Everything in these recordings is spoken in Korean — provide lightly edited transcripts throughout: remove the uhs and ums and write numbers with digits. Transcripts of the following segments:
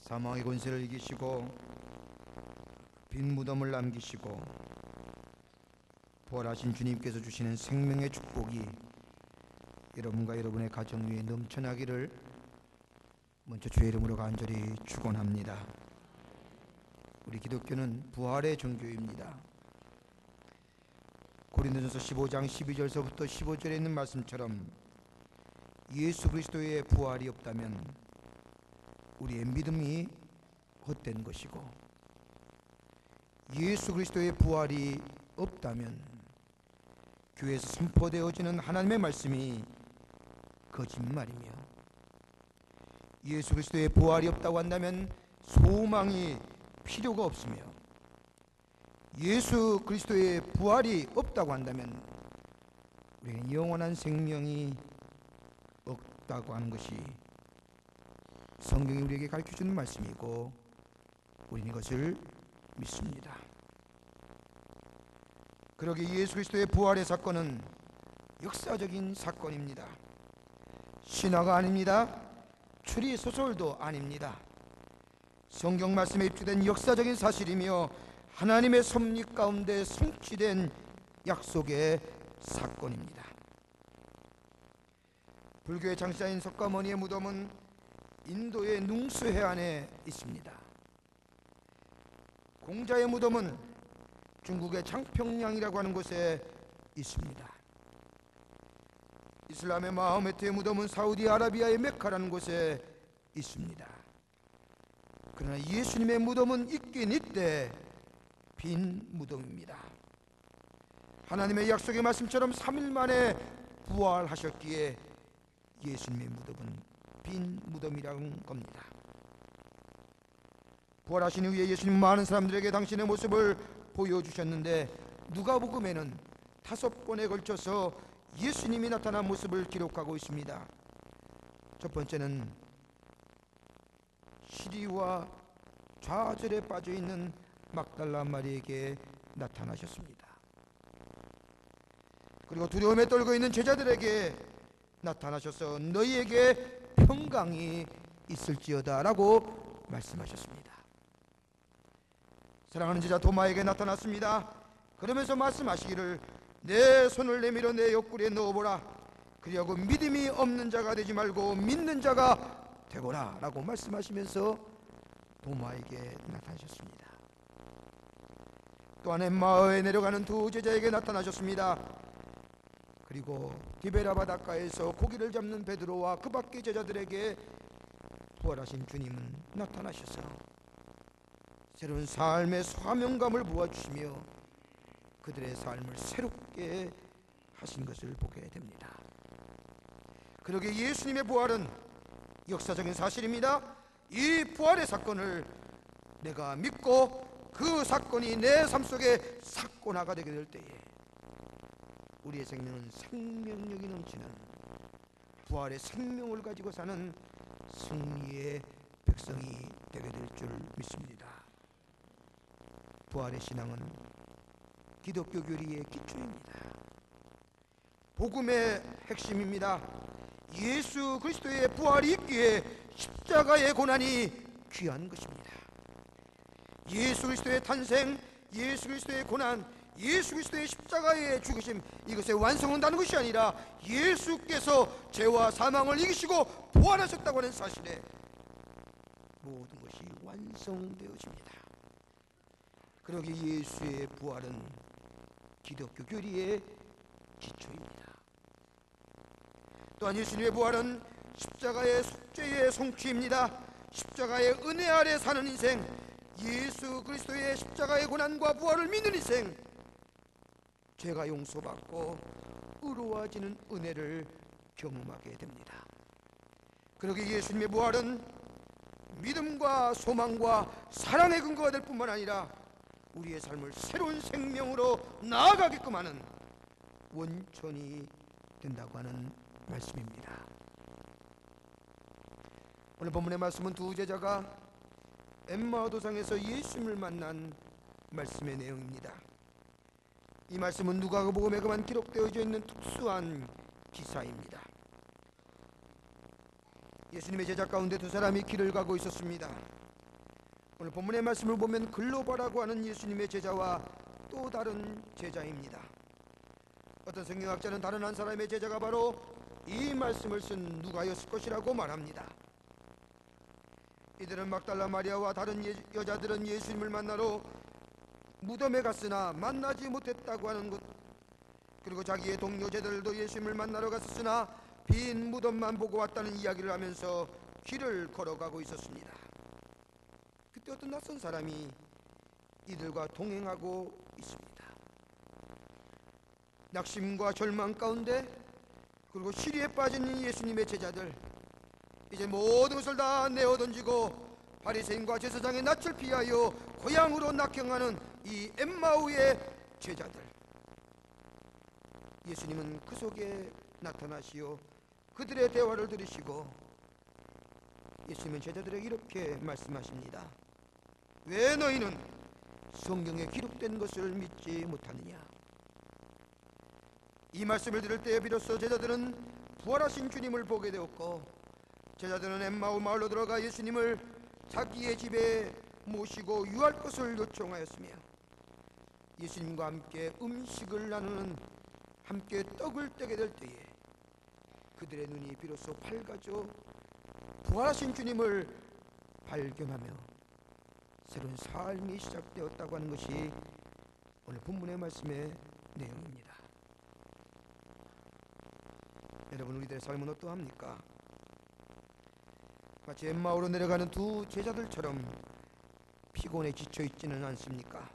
사망의 권세를 이기시고 빈 무덤을 남기시고 부활하신 주님께서 주시는 생명의 축복이 여러분과 여러분의 가정 위에 넘쳐나기를 먼저 주의 이름으로 간절히 축원합니다. 우리 기독교는 부활의 종교입니다. 고린도전서 15장 12절서부터 15절에 있는 말씀처럼 예수 그리스도의 부활이 없다면 우리의 믿음이 헛된 것이고, 예수 그리스도의 부활이 없다면 교회에서 선포되어지는 하나님의 말씀이 거짓말이며, 예수 그리스도의 부활이 없다고 한다면 소망이 필요가 없으며, 예수 그리스도의 부활이 없다고 한다면 우리는 영원한 생명이 없다고 하는 것이 성경이 우리에게 가르쳐주는 말씀이고, 우리는 이것을 믿습니다. 그러기에 예수 그리스도의 부활의 사건은 역사적인 사건입니다. 신화가 아닙니다. 추리 소설도 아닙니다. 성경 말씀에 입주된 역사적인 사실이며 하나님의 섭리 가운데 성취된 약속의 사건입니다. 불교의 창시자인 석가모니의 무덤은 인도의 눅스 해안에 있습니다. 공자의 무덤은 중국의 장평양이라고 하는 곳에 있습니다. 이슬람의 마호메트의 무덤은 사우디아라비아의 메카라는 곳에 있습니다. 그러나 예수님의 무덤은 있긴 있되 빈 무덤입니다. 하나님의 약속의 말씀처럼 3일 만에 부활하셨기에 예수님의 무덤은 빈 무덤이라는 겁니다. 부활하신 이후에 예수님은 많은 사람들에게 당신의 모습을 보여주셨는데, 누가복음에는 5번에 걸쳐서 예수님이 나타난 모습을 기록하고 있습니다. 첫 번째는 시리와 좌절에 빠져있는 막달라 마리에게 나타나셨습니다. 그리고 두려움에 떨고 있는 제자들에게 나타나셔서 너희에게 평강이 있을지어다 라고 말씀하셨습니다. 사랑하는 제자 도마에게 나타났습니다. 그러면서 말씀하시기를 내 손을 내밀어 내 옆구리에 넣어보라. 그리하고 믿음이 없는 자가 되지 말고 믿는 자가 되거라 라고 말씀하시면서 도마에게 나타나셨습니다. 또한 엠마오에 내려가는 두 제자에게 나타나셨습니다. 그리고 디베라 바닷가에서 고기를 잡는 베드로와 그 밖의 제자들에게 부활하신 주님은 나타나셔서 새로운 삶의 사명감을 부어주시며 그들의 삶을 새롭게 하신 것을 보게 됩니다. 그러기에 예수님의 부활은 역사적인 사실입니다. 이 부활의 사건을 내가 믿고 그 사건이 내 삶 속에 사건화가 되게 될 때에 우리의 생명은 생명력이 넘치는 부활의 생명을 가지고 사는 승리의 백성이 되게 될 줄 믿습니다. 부활의 신앙은 기독교 교리의 기초입니다. 복음의 핵심입니다. 예수 그리스도의 부활이 있기에 십자가의 고난이 귀한 것입니다. 예수 그리스도의 탄생, 예수 그리스도의 고난, 예수 그리스도의 십자가의 죽으심, 이것의 완성한다는 것이 아니라 예수께서 죄와 사망을 이기시고 부활하셨다고 하는 사실에 모든 것이 완성되어집니다. 그러기에 예수의 부활은 기독교 교리의 기초입니다. 또한 예수님의 부활은 십자가의 속죄의 성취입니다. 십자가의 은혜 아래 사는 인생, 예수 그리스도의 십자가의 고난과 부활을 믿는 인생, 죄가 용서받고 의로워지는 은혜를 경험하게 됩니다. 그러기에 예수님의 부활은 믿음과 소망과 사랑의 근거가 될 뿐만 아니라 우리의 삶을 새로운 생명으로 나아가게끔 하는 원천이 된다고 하는 말씀입니다. 오늘 본문의 말씀은 두 제자가 엠마오 도상에서 예수님을 만난 말씀의 내용입니다. 이 말씀은 누가복음에만 기록되어져 있는 특수한 기사입니다. 예수님의 제자 가운데 두 사람이 길을 가고 있었습니다. 오늘 본문의 말씀을 보면 글로바라고 하는 예수님의 제자와 또 다른 제자입니다. 어떤 성경학자는 다른 한 사람의 제자가 바로 이 말씀을 쓴 누가였을 것이라고 말합니다. 이들은 막달라 마리아와 다른 여자들은 예수님을 만나러 무덤에 갔으나 만나지 못했다고 하는 것, 그리고 자기의 동료 제자들도 예수님을 만나러 갔었으나 빈 무덤만 보고 왔다는 이야기를 하면서 길을 걸어가고 있었습니다. 그때 어떤 낯선 사람이 이들과 동행하고 있습니다. 낙심과 절망 가운데, 그리고 시리에 빠진 예수님의 제자들, 이제 모든 것을 다 내어던지고 바리새인과 제사장의 낯을 피하여 고향으로 낙향하는 이 엠마오의 제자들, 예수님은 그 속에 나타나시어 그들의 대화를 들으시고 예수님은 제자들에게 이렇게 말씀하십니다. 왜 너희는 성경에 기록된 것을 믿지 못하느냐? 이 말씀을 들을 때에 비로소 제자들은 부활하신 주님을 보게 되었고, 제자들은 엠마오 마을로 들어가 예수님을 자기의 집에 모시고 유할 것을 요청하였으며, 예수님과 함께 음식을 나누는, 함께 떡을 떼게 될 때에 그들의 눈이 비로소 밝아져 부활하신 주님을 발견하며 새로운 삶이 시작되었다고 하는 것이 오늘 본문의 말씀의 내용입니다. 여러분, 우리들의 삶은 어떠합니까? 마치 엠마오로 내려가는 두 제자들처럼 피곤에 지쳐 있지는 않습니까?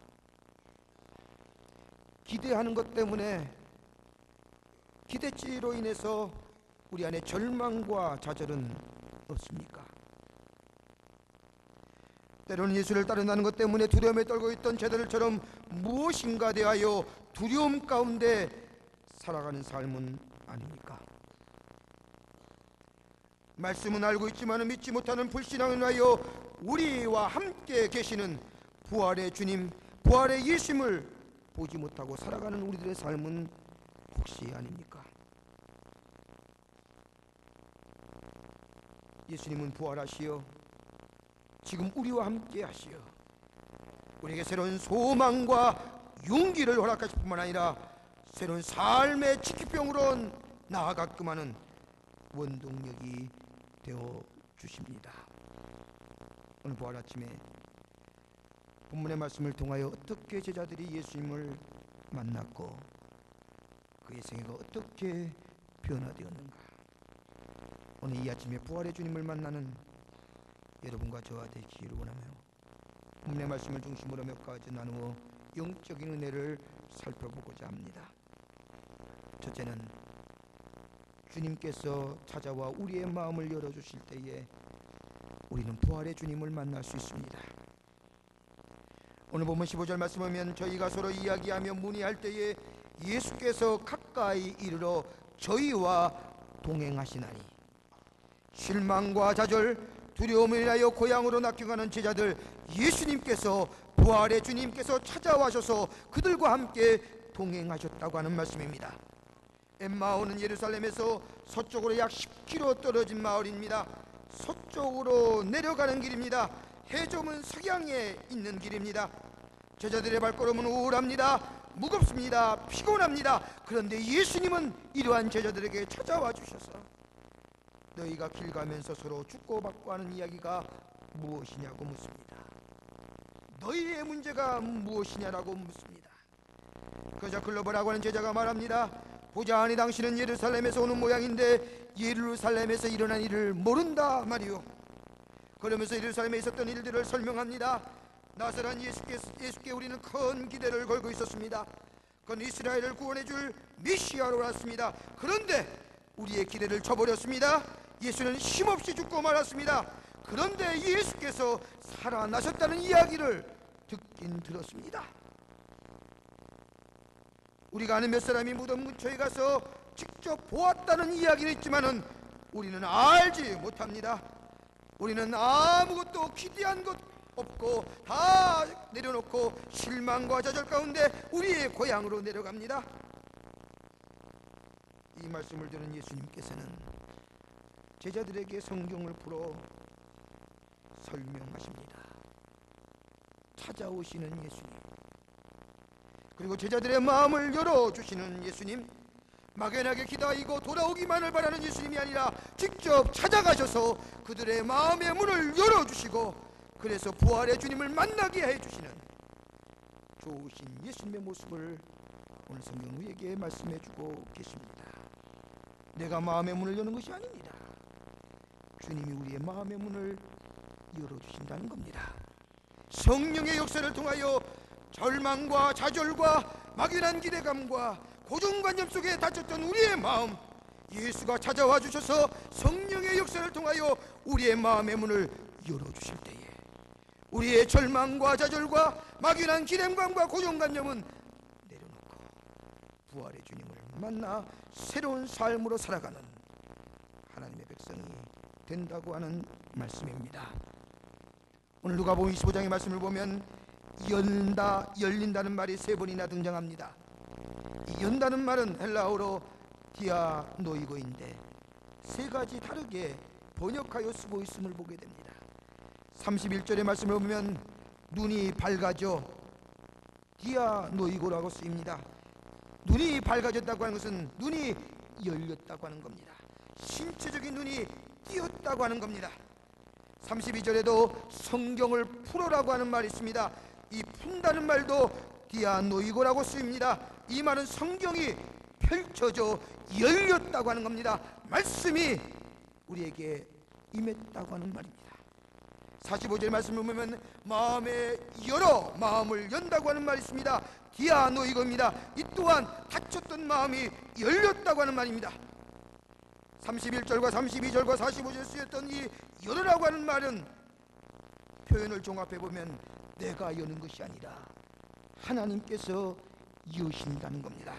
기대하는 것 때문에, 기대치로 인해서 우리 안에 절망과 좌절은 없습니까? 때로는 예수를 따른다는 것 때문에 두려움에 떨고 있던 제자들처럼 무엇인가 대하여 두려움 가운데 살아가는 삶은 아닙니까? 말씀은 알고 있지만 믿지 못하는 불신앙을 위하여 우리와 함께 계시는 부활의 주님, 부활의 예수님을 보지 못하고 살아가는 우리들의 삶은 혹시 아닙니까? 예수님은 부활하시어 지금 우리와 함께 하시어 우리에게 새로운 소망과 용기를 허락하실 뿐만 아니라 새로운 삶의 지키병으로 나아가끔 하는 원동력이 되어 주십니다. 오늘 부활 아침에 본문의 말씀을 통하여 어떻게 제자들이 예수님을 만났고 그의 생애가 어떻게 변화되었는가, 오늘 이 아침에 부활의 주님을 만나는 여러분과 저와 되기를 원하며 본문의 말씀을 중심으로 몇 가지 나누어 영적인 은혜를 살펴보고자 합니다. 첫째는 주님께서 찾아와 우리의 마음을 열어주실 때에 우리는 부활의 주님을 만날 수 있습니다. 오늘 본문 15절 말씀 보면 저희가 서로 이야기하며 문의할 때에 예수께서 가까이 이르러 저희와 동행하시나니, 실망과 좌절, 두려움을 인하여 고향으로 낙향하는 제자들, 예수님께서, 부활의 주님께서 찾아와셔서 그들과 함께 동행하셨다고 하는 말씀입니다. 엠마오는 예루살렘에서 서쪽으로 약 10km 떨어진 마을입니다. 서쪽으로 내려가는 길입니다. 해점은 석양에 있는 길입니다. 제자들의 발걸음은 우울합니다. 무겁습니다. 피곤합니다. 그런데 예수님은 이러한 제자들에게 찾아와 주셔서 너희가 길 가면서 서로 주고받고 하는 이야기가 무엇이냐고 묻습니다. 너희의 문제가 무엇이냐라고 묻습니다. 그저 글로벌하고 하는 제자가 말합니다. 보자하니 당신은 예루살렘에서 오는 모양인데 예루살렘에서 일어난 일을 모른다 말이오. 그러면서 예루살렘에 있었던 일들을 설명합니다. 나사렛 예수께 우리는 큰 기대를 걸고 있었습니다. 그건 이스라엘을 구원해줄 메시아로 왔습니다. 그런데 우리의 기대를 저버렸습니다. 예수는 힘없이 죽고 말았습니다. 그런데 예수께서 살아나셨다는 이야기를 듣긴 들었습니다. 우리가 아는 몇 사람이 무덤 근처에 가서 직접 보았다는 이야기는 있지만은 우리는 알지 못합니다. 우리는 아무것도 기대한 것 없고 다 내려놓고 실망과 좌절 가운데 우리의 고향으로 내려갑니다. 이 말씀을 들은 예수님께서는 제자들에게 성경을 풀어 설명하십니다. 찾아오시는 예수님, 그리고 제자들의 마음을 열어주시는 예수님, 막연하게 기다리고 돌아오기만을 바라는 예수님이 아니라 직접 찾아가셔서 그들의 마음의 문을 열어주시고 그래서 부활의 주님을 만나게 해주시는 좋으신 예수님의 모습을 오늘 성경 우리에게 말씀해주고 계십니다. 내가 마음의 문을 여는 것이 아닙니다. 주님이 우리의 마음의 문을 열어주신다는 겁니다. 성령의 역사를 통하여 절망과 좌절과 막연한 기대감과 고정관념 속에 닫혔던 우리의 마음, 예수가 찾아와 주셔서 성령의 역사를 통하여 우리의 마음의 문을 열어주실 때에 우리의 절망과 좌절과 막연한 기대감과 고정관념은 내려놓고 부활의 주님을 만나 새로운 삶으로 살아가는 하나님의 백성이 된다고 하는 말씀입니다. 오늘 누가복음 25장의 말씀을 보면 연다, 열린다는 말이 3번이나 등장합니다. 이 연다는 말은 헬라어로 디아노이고인데 3가지 다르게 번역하여 쓰고 있음을 보게 됩니다. 31절의 말씀을 보면 눈이 밝아져 디아노이고라고 쓰입니다. 눈이 밝아졌다고 하는 것은 눈이 열렸다고 하는 겁니다. 신체적인 눈이 띄었다고 하는 겁니다. 32절에도 성경을 풀어라고 하는 말이 있습니다. 이 푼다는 말도 디아노이고라고 쓰입니다. 이 말은 성경이 펼쳐져 열렸다고 하는 겁니다. 말씀이 우리에게 임했다고 하는 말입니다. 45절 말씀을 보면 마음에 열어, 마음을 연다고 하는 말이 있습니다. 디아노이고입니다. 이 또한 닫혔던 마음이 열렸다고 하는 말입니다. 31절과 32절과 45절에 쓰였던 이 열으라고 하는 말은 표현을 종합해 보면 내가 여는 것이 아니라 하나님께서 여신다는 겁니다.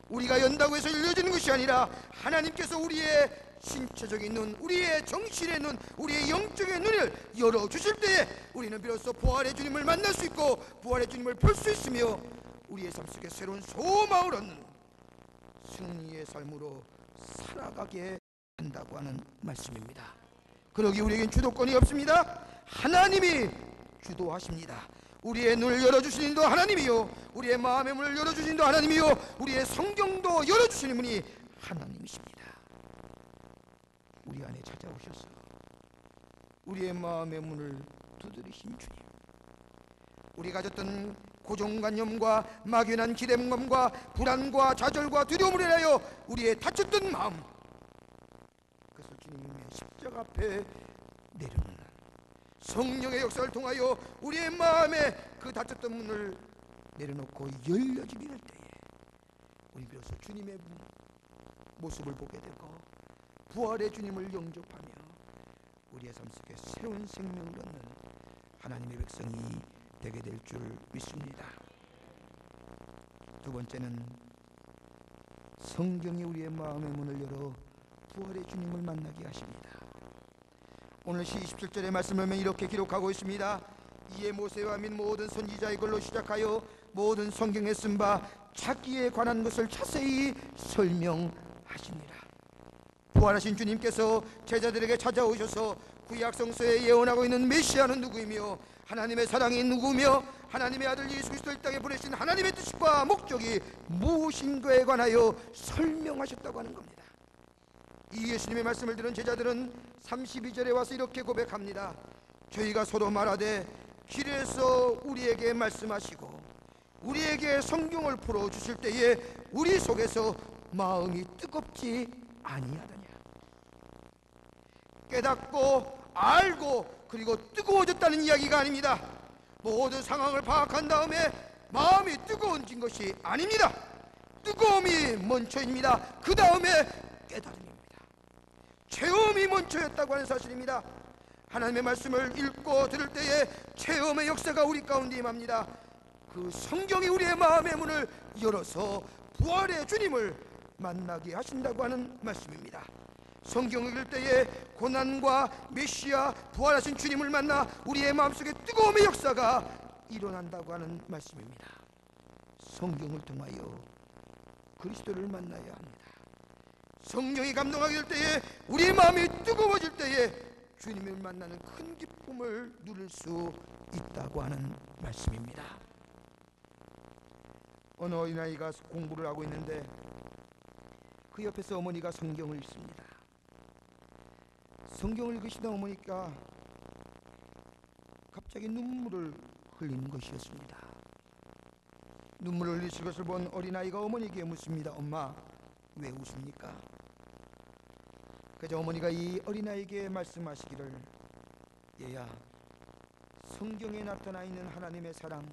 우리가 연다고 해서 열려지는 것이 아니라 하나님께서 우리의 신체적인 눈, 우리의 정신의 눈, 우리의 영적인 눈을 열어주실 때에 우리는 비로소 부활의 주님을 만날 수 있고 부활의 주님을 볼 수 있으며 우리의 삶 속에 새로운 소망을 얻는 승리의 삶으로 살아가게 한다고 하는 말씀입니다. 그러기 우리에겐 주도권이 없습니다. 하나님이 주도하십니다. 우리의 눈을 열어주시는 이도 하나님이요, 우리의 마음의 문을 열어주시는 이도 하나님이요, 우리의 성경도 열어주시는 분이 하나님이십니다. 우리 안에 찾아오셔서 우리의 마음의 문을 두드리신 주님, 우리가 가졌던 고정관념과 막연한 기대감과 불안과 좌절과 두려움을 인하여 우리의 다쳤던 마음, 그것을 주님의 십자가 앞에 내려놓는 성령의 역사를 통하여 우리의 마음에 그 닫혔던 문을 내려놓고 열려지게 될 때에 우리 비로소 주님의 모습을 보게 되고 부활의 주님을 영접하며 우리의 삶 속에 새로운 생명을 얻는 하나님의 백성이 되게 될 줄 믿습니다. 두 번째는 성경이 우리의 마음의 문을 열어 부활의 주님을 만나게 하십니다. 오늘 시 27절의 말씀을 보면 이렇게 기록하고 있습니다. 이에 모세와 및 모든 선지자의 글로 시작하여 모든 성경에 쓴 바 자기에 관한 것을 자세히 설명하십니다. 부활하신 주님께서 제자들에게 찾아오셔서 구약 성서에 예언하고 있는 메시아는 누구이며 하나님의 사랑이 누구며 하나님의 아들 예수 그리스도를 이 땅에 보내신 하나님의 뜻과 목적이 무엇인가에 관하여 설명하셨다고 하는 겁니다. 이 예수님의 말씀을 들은 제자들은 32절에 와서 이렇게 고백합니다. 저희가 서로 말하되 길에서 우리에게 말씀하시고 우리에게 성경을 풀어주실 때에 우리 속에서 마음이 뜨겁지 아니하더냐. 깨닫고 알고 그리고 뜨거워졌다는 이야기가 아닙니다. 모든 상황을 파악한 다음에 마음이 뜨거워진 것이 아닙니다. 뜨거움이 먼저입니다. 그 다음에 깨달음입니다. 체험이 먼저였다고 하는 사실입니다. 하나님의 말씀을 읽고 들을 때에 체험의 역사가 우리 가운데 임합니다. 그 성경이 우리의 마음의 문을 열어서 부활의 주님을 만나게 하신다고 하는 말씀입니다. 성경을 읽을 때에 고난과 메시아 부활하신 주님을 만나 우리의 마음속에 뜨거움의 역사가 일어난다고 하는 말씀입니다. 성경을 통하여 그리스도를 만나야 합니다. 성령이 감동하게 될 때에 우리의 마음이 뜨거워질 때에 주님을 만나는 큰 기쁨을 누릴 수 있다고 하는 말씀입니다. 어느 어린아이가 공부를 하고 있는데 그 옆에서 어머니가 성경을 읽습니다. 성경을 읽으시던 어머니가 갑자기 눈물을 흘리는 것이었습니다. 눈물을 흘리실 것을 본 어린아이가 어머니에게 묻습니다. 엄마, 왜 웃습니까? 그저 어머니가 이 어린아이에게 말씀하시기를, 얘야, 성경에 나타나 있는 하나님의 사랑,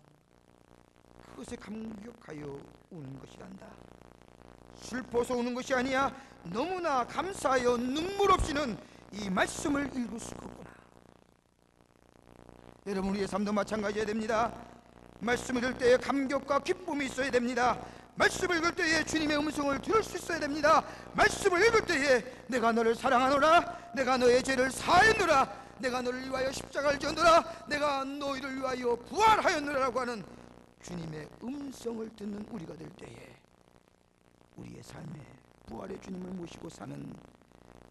그것에 감격하여 우는 것이란다. 슬퍼서 우는 것이 아니야. 너무나 감사하여 눈물 없이는 이 말씀을 읽을 수가 없구나. 여러분, 우리의 삶도 마찬가지여야 됩니다. 말씀을 읽을 때에 감격과 기쁨이 있어야 됩니다. 말씀을 읽을 때에 주님의 음성을 들을 수 있어야 됩니다. 말씀을 읽을 때에 내가 너를 사랑하노라, 내가 너의 죄를 사했노라, 내가 너를 위하여 십자가를 졌노라, 내가 너희를 위하여 부활하였노라라고 하는 주님의 음성을 듣는 우리가 될 때에 우리의 삶에 부활의 주님을 모시고 사는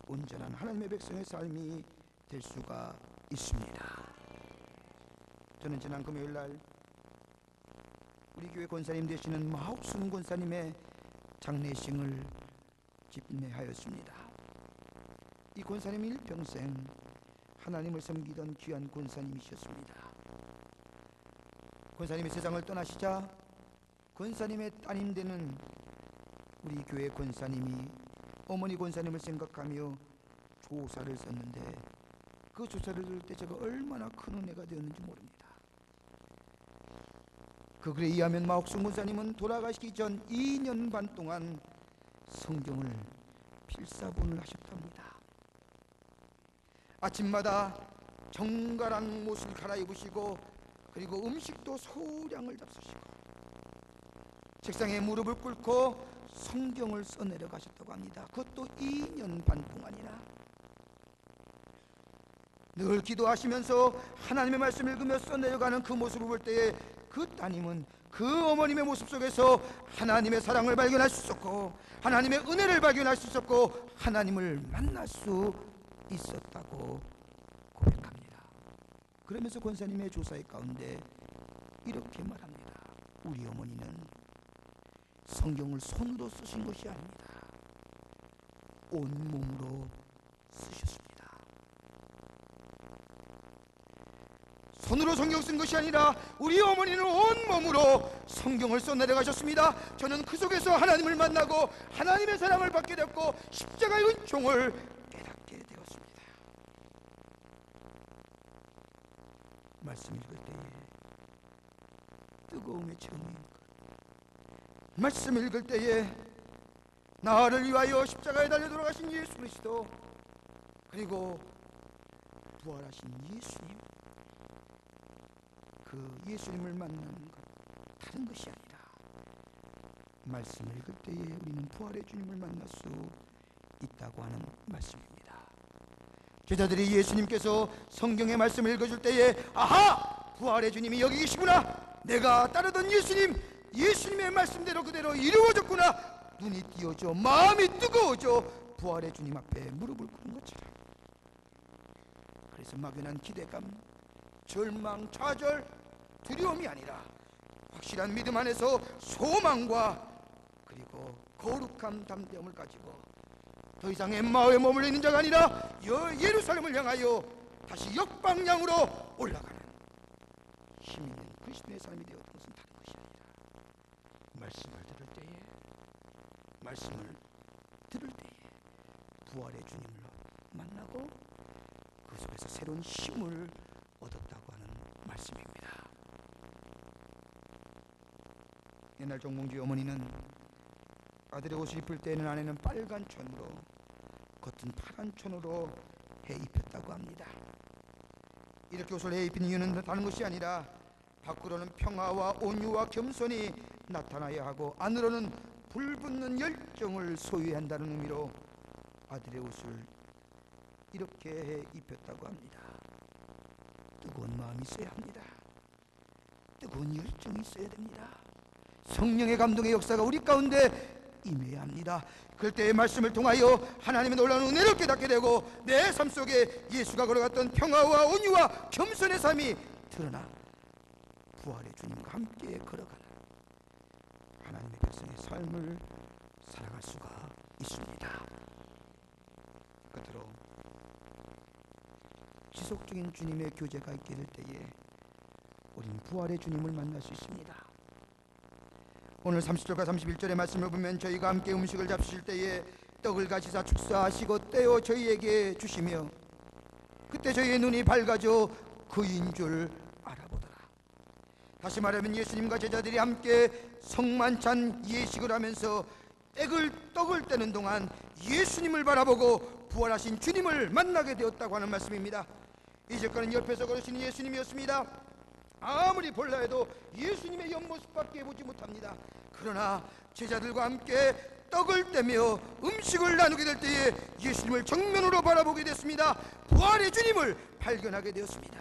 온전한 하나님의 백성의 삶이 될 수가 있습니다. 저는 지난 금요일날 우리 교회 권사님 되시는 마옥순 권사님의 장례식을 집례하였습니다. 이 권사님이 일평생 하나님을 섬기던 귀한 권사님이셨습니다. 권사님이 세상을 떠나시자 권사님의 따님 되는 우리 교회 권사님이 어머니 권사님을 생각하며 조사를 썼는데 그 조사를 들을 때 제가 얼마나 큰 은혜가 되었는지 모릅니다. 그 글에 의하면 마옥순 권사님은 돌아가시기 전 2년 반 동안 성경을 필사본을 하셨답니다. 아침마다 정갈한 옷을 갈아입으시고 그리고 음식도 소량을 잡수시고 책상에 무릎을 꿇고 성경을 써내려 가셨다고 합니다. 그것도 2년 반 동안이나. 늘 기도하시면서 하나님의 말씀을 읽으며 써내려가는 그 모습을 볼 때에 그 따님은 그 어머님의 모습 속에서 하나님의 사랑을 발견할 수 있었고 하나님의 은혜를 발견할 수 있었고 하나님을 만날 수 있었다고 고백합니다. 그러면서 권사님의 조사의 가운데 이렇게 말합니다. 우리 어머니는 성경을 손으로 쓰신 것이 아닙니다. 온몸으로 쓰셨습니다. 손으로 성경 쓴 것이 아니라 우리 어머니는 온몸으로 성경을 써내려가셨습니다. 저는 그 속에서 하나님을 만나고 하나님의 사랑을 받게 되었고 십자가의 은총을 깨닫게 되었습니다. 말씀 읽을 때에 뜨거움의 체험입니까? 말씀 읽을 때에 나를 위하여 십자가에 달려 돌아가신 예수 그리스도, 그리고 부활하신 예수님, 그 예수님을 만나는 것 다른 것이 아니라 말씀을 읽을 때에 우리는 부활의 주님을 만날 수 있다고 하는 말씀입니다. 제자들이 예수님께서 성경의 말씀을 읽어줄 때에 아하! 부활의 주님이 여기 계시구나, 내가 따르던 예수님의 말씀대로 그대로 이루어졌구나, 눈이 띄어져 마음이 뜨거워져 부활의 주님 앞에 무릎을 꿇은 것처럼, 그래서 막연한 기대감, 절망, 좌절, 두려움이 아니라 확실한 믿음 안에서 소망과 그리고 거룩한 담대함을 가지고 더 이상 엠마오에 머물러 있는 자가 아니라 예루살렘을 향하여 다시 역방향으로 올라가는 힘 있는 그리스도의 삶이 되었던 것은 다른 것이 아니라 말씀을 들을 때에 부활의 주님을 만나고 그 속에서 새로운 힘을 얻었다고 하는 말씀입니다. 옛날 정몽주의 어머니는 아들의 옷을 입을 때에는 안에는 빨간 천으로 겉은 파란 천으로 해 입혔다고 합니다. 이렇게 옷을 해 입힌 이유는 다른 것이 아니라 밖으로는 평화와 온유와 겸손이 나타나야 하고 안으로는 불붙는 열정을 소유해야 한다는 의미로 아들의 옷을 이렇게 해 입혔다고 합니다. 뜨거운 마음이 있어야 합니다. 뜨거운 열정이 있어야 됩니다. 성령의 감동의 역사가 우리 가운데 임해야 합니다. 그럴 때의 말씀을 통하여 하나님의 놀라운 은혜를 깨닫게 되고 내 삶 속에 예수가 걸어갔던 평화와 온유와 겸손의 삶이 드러나 부활의 주님과 함께 걸어가는 하나님의 백성의 삶을 살아갈 수가 있습니다. 끝으로 지속적인 주님의 교제가 있게 될 때에 우리는 부활의 주님을 만날 수 있습니다. 오늘 30절과 31절의 말씀을 보면 저희가 함께 음식을 잡수실 때에 떡을 가지사 축사하시고 떼어 저희에게 주시며 그때 저희의 눈이 밝아져 그인 줄 알아보더라. 다시 말하면 예수님과 제자들이 함께 성만찬 예식을 하면서 떡을 떼는 동안 예수님을 바라보고 부활하신 주님을 만나게 되었다고 하는 말씀입니다. 이제까지는 옆에서 걸으시는 예수님이었습니다. 아무리 볼라 해도 예수님의 옆모습밖에 보지 못합니다. 그러나 제자들과 함께 떡을 떼며 음식을 나누게 될 때에 예수님을 정면으로 바라보게 됐습니다. 부활의 주님을 발견하게 되었습니다.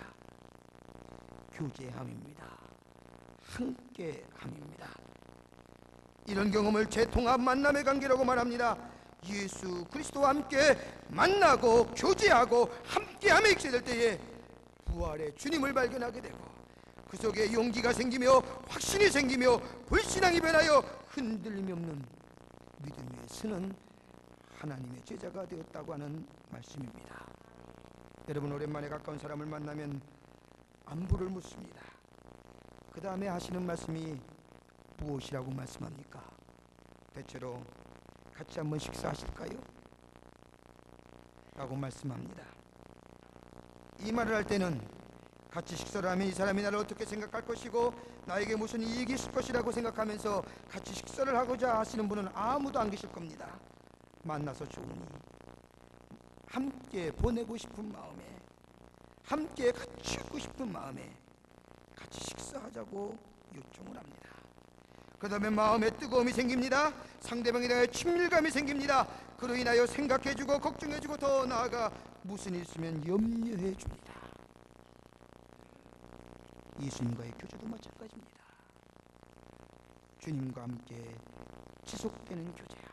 교제함입니다. 함께함입니다. 이런 경험을 재통합 만남의 관계라고 말합니다. 예수 그리스도와 함께 만나고 교제하고 함께함에 있게 될 때에 부활의 주님을 발견하게 되고 그 속에 용기가 생기며 확신이 생기며 불신앙이 변하여 흔들림이 없는 믿음에 서는 하나님의 제자가 되었다고 하는 말씀입니다. 여러분, 오랜만에 가까운 사람을 만나면 안부를 묻습니다. 그 다음에 하시는 말씀이 무엇이라고 말씀합니까? 대체로 같이 한번 식사하실까요? 라고 말씀합니다. 이 말을 할 때는 같이 식사를 하면 이 사람이 나를 어떻게 생각할 것이고 나에게 무슨 이익이 있을 것이라고 생각하면서 같이 식사를 하고자 하시는 분은 아무도 안 계실 겁니다. 만나서 좋으니 함께 보내고 싶은 마음에, 함께 같이 있고 싶은 마음에 같이 식사하자고 요청을 합니다. 그 다음에 마음에 뜨거움이 생깁니다. 상대방에 대하여 친밀감이 생깁니다. 그로 인하여 생각해주고 걱정해주고 더 나아가 무슨 일 있으면 염려해줍니다. 예수님과의 교제도 마찬가지입니다. 주님과 함께 지속되는 교제함,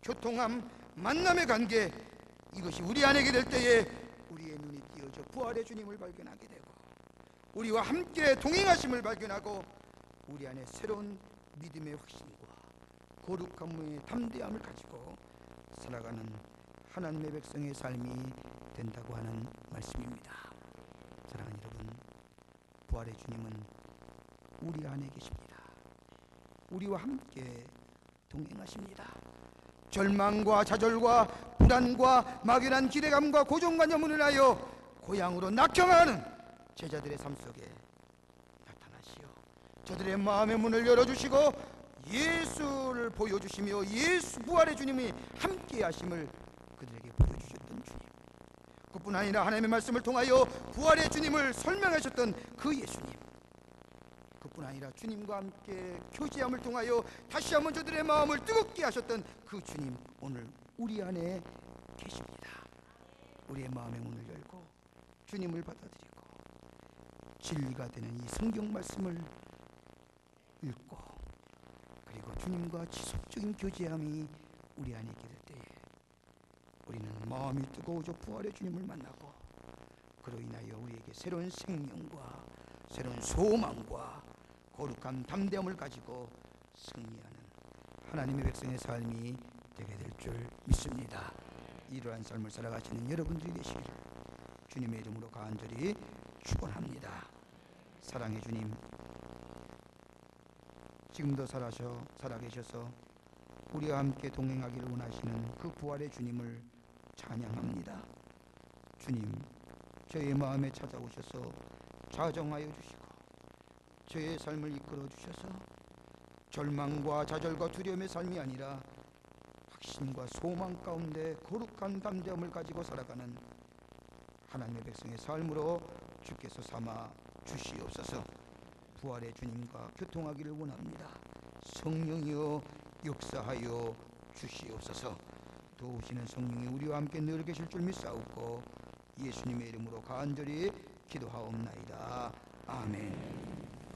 교통함, 만남의 관계, 이것이 우리 안에 될 때에 우리의 눈이 띄어져 부활의 주님을 발견하게 되고 우리와 함께 동행하심을 발견하고 우리 안에 새로운 믿음의 확신과 거룩함의 담대함을 가지고 살아가는 하나님의 백성의 삶이 된다고 하는 말씀입니다. 사랑하는 여러분, 부활의 주님은 우리 안에 계십니다. 우리와 함께 동행하십니다. 절망과 좌절과 불안과 막연한 기대감과 고정관념을 하여 고향으로 낙향하는 제자들의 삶 속에 나타나시어 저들의 마음의 문을 열어주시고 예수를 보여주시며 예수 부활의 주님이 함께 하심을 그들에게 보여주셨던 주님, 그뿐 아니라 하나님의 말씀을 통하여 부활의 주님을 설명하셨던 그 예수님, 그뿐 아니라 주님과 함께 교제함을 통하여 다시 한번 저들의 마음을 뜨겁게 하셨던 그 주님, 오늘 우리 안에 계십니다. 우리의 마음의 문을 열고 주님을 받아들이고 진리가 되는 이 성경 말씀을 읽고 그리고 주님과 지속적인 교제함이 우리 안에 있게 될 때에 우리는 마음이 뜨거워져 부활의 주님을 만나고 그로 인하여 우리에게 새로운 생명과 새로운 소망과 거룩한 담대함을 가지고 승리하는 하나님의 백성의 삶이 되게 될 줄 믿습니다. 이러한 삶을 살아가시는 여러분들이 되시기를 주님의 이름으로 간절히 축원합니다. 사랑의 주님, 지금도 살아계셔서 우리와 함께 동행하기를 원하시는 그 부활의 주님을 찬양합니다. 주님, 저의 마음에 찾아오셔서 자정하여 주시고 저의 삶을 이끌어 주셔서 절망과 좌절과 두려움의 삶이 아니라 확신과 소망 가운데 거룩한 담대함을 가지고 살아가는 하나님의 백성의 삶으로 주께서 삼아 주시옵소서. 부활의 주님과 교통하기를 원합니다. 성령이여 역사하여 주시옵소서. 도우시는 성령이 우리와 함께 늘 계실 줄 믿사옵고 예수님의 이름으로 간절히 기도하옵나이다. 아멘.